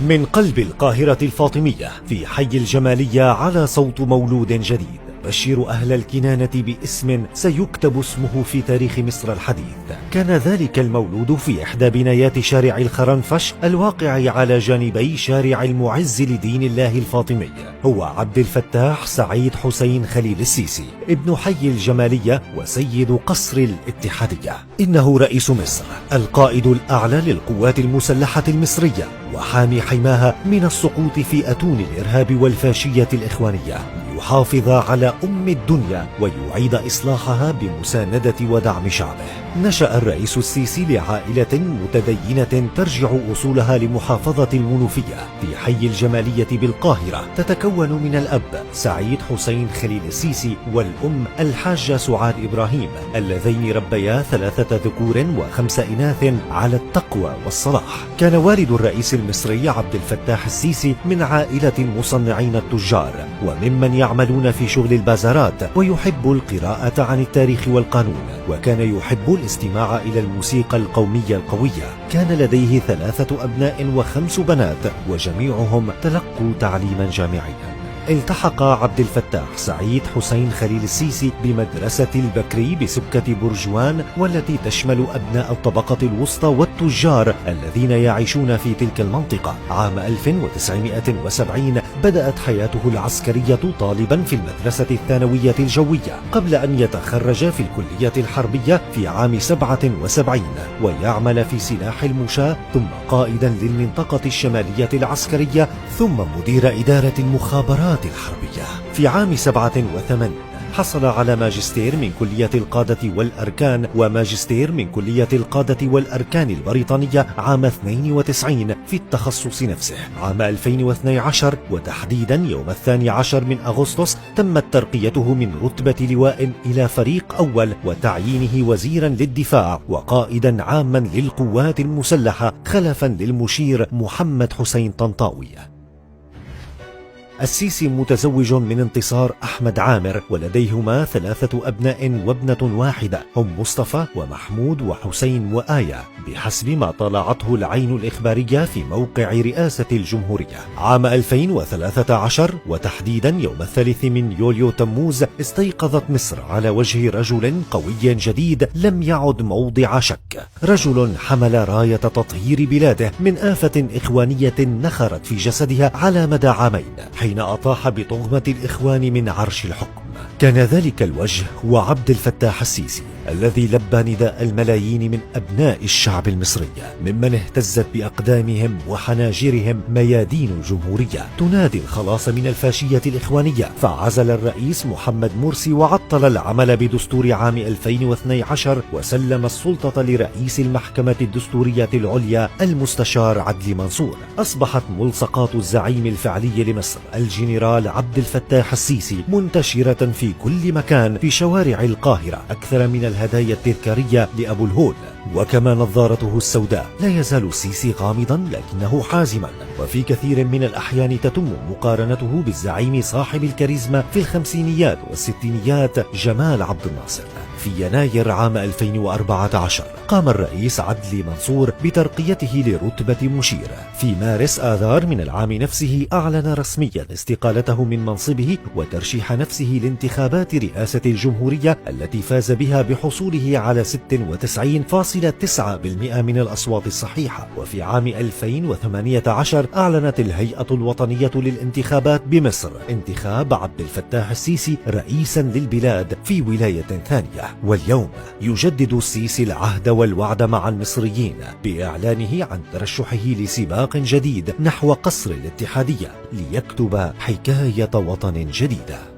من قلب القاهرة الفاطمية في حي الجمالية على صوت مولود جديد بشر أهل الكنانة باسم سيكتب اسمه في تاريخ مصر الحديث. كان ذلك المولود في إحدى بنايات شارع الخرنفش الواقع على جانبي شارع المعز لدين الله الفاطمي، هو عبد الفتاح سعيد حسين خليل السيسي، ابن حي الجمالية وسيد قصر الاتحادية. إنه رئيس مصر، القائد الأعلى للقوات المسلحة المصرية، وحامي حماها من السقوط في أتون الإرهاب والفاشية الإخوانية، ليحافظ على الدنيا ويعيد إصلاحها بمساندة ودعم شعبه. نشأ الرئيس السيسي لعائلة متدينة ترجع أصولها لمحافظة المنوفية في حي الجمالية بالقاهرة، تتكون من الأب سعيد حسين خليل السيسي والأم الحاجة سعاد إبراهيم، اللذين ربيا 3 ذكور و5 إناث على التقوى والصلاح. كان والد الرئيس المصري عبد الفتاح السيسي من عائلة المصنعين التجار وممن يعملون في شغل البازارات، ويحب القراءة عن التاريخ والقانون، وكان يحب الاستماع إلى الموسيقى القومية القوية. كان لديه 3 أبناء و5 بنات، وجميعهم تلقوا تعليما جامعيا. التحق عبد الفتاح سعيد حسين خليل السيسي بمدرسة البكري بسكة برجوان، والتي تشمل أبناء الطبقة الوسطى والتجار الذين يعيشون في تلك المنطقة. عام 1970 بدأت حياته العسكرية طالبا في المدرسة الثانوية الجوية، قبل أن يتخرج في الكلية الحربية في عام 77 ويعمل في سلاح المشاة، ثم قائدا للمنطقة الشمالية العسكرية، ثم مدير إدارة المخابرات الحربية. في عام 87 حصل على ماجستير من كلية القادة والأركان وماجستير من كلية القادة والأركان البريطانية عام 92 في التخصص نفسه. عام 2012 وتحديدا يوم 12 من أغسطس تمت ترقيته من رتبة لواء إلى فريق أول وتعيينه وزيرا للدفاع وقائدا عاما للقوات المسلحة خلفا للمشير محمد حسين طنطاوي. السيسي متزوج من انتصار أحمد عامر، ولديهما 3 أبناء وابنة واحدة، هم مصطفى ومحمود وحسين وآية، بحسب ما طلعته العين الإخبارية في موقع رئاسة الجمهورية. عام 2013 وتحديدا يوم 3 من يوليو تموز استيقظت مصر على وجه رجل قوي جديد لم يعد موضع شك، رجل حمل راية تطهير بلاده من آفة إخوانية نخرت في جسدها على مدى عامين، حين أطاح بطغمة الإخوان من عرش الحكم. كان ذلك الوجه هو عبد الفتاح السيسي، الذي لبى نداء الملايين من أبناء الشعب المصري، ممن اهتزت بأقدامهم وحناجرهم ميادين الجمهورية تنادي الخلاص من الفاشية الإخوانية. فعزل الرئيس محمد مرسي وعطل العمل بدستور عام 2012 وسلم السلطة لرئيس المحكمة الدستورية العليا المستشار عدلي منصور. أصبحت ملصقات الزعيم الفعلي لمصر الجنرال عبد الفتاح السيسي منتشرة في كل مكان في شوارع القاهرة، أكثر من الهدايا التذكارية لأبو الهول. وكما نظارته السوداء، لا يزال السيسي غامضا لكنه حازما، وفي كثير من الأحيان تتم مقارنته بالزعيم صاحب الكاريزما في الخمسينيات والستينيات جمال عبد الناصر. في يناير عام 2014 قام الرئيس عدلي منصور بترقيته لرتبة مشير. في مارس آذار من العام نفسه أعلن رسميا استقالته من منصبه وترشيح نفسه لانتخابات رئاسة الجمهورية التي فاز بها بحصوله على 96.9% من الأصوات الصحيحة. وفي عام 2018 أعلنت الهيئة الوطنية للانتخابات بمصر انتخاب عبد الفتاح السيسي رئيسا للبلاد في ولاية ثانية. واليوم يجدد السيسي العهد والوعد مع المصريين بإعلانه عن ترشحه لسباق جديد نحو قصر الاتحادية ليكتب حكاية وطن جديدة.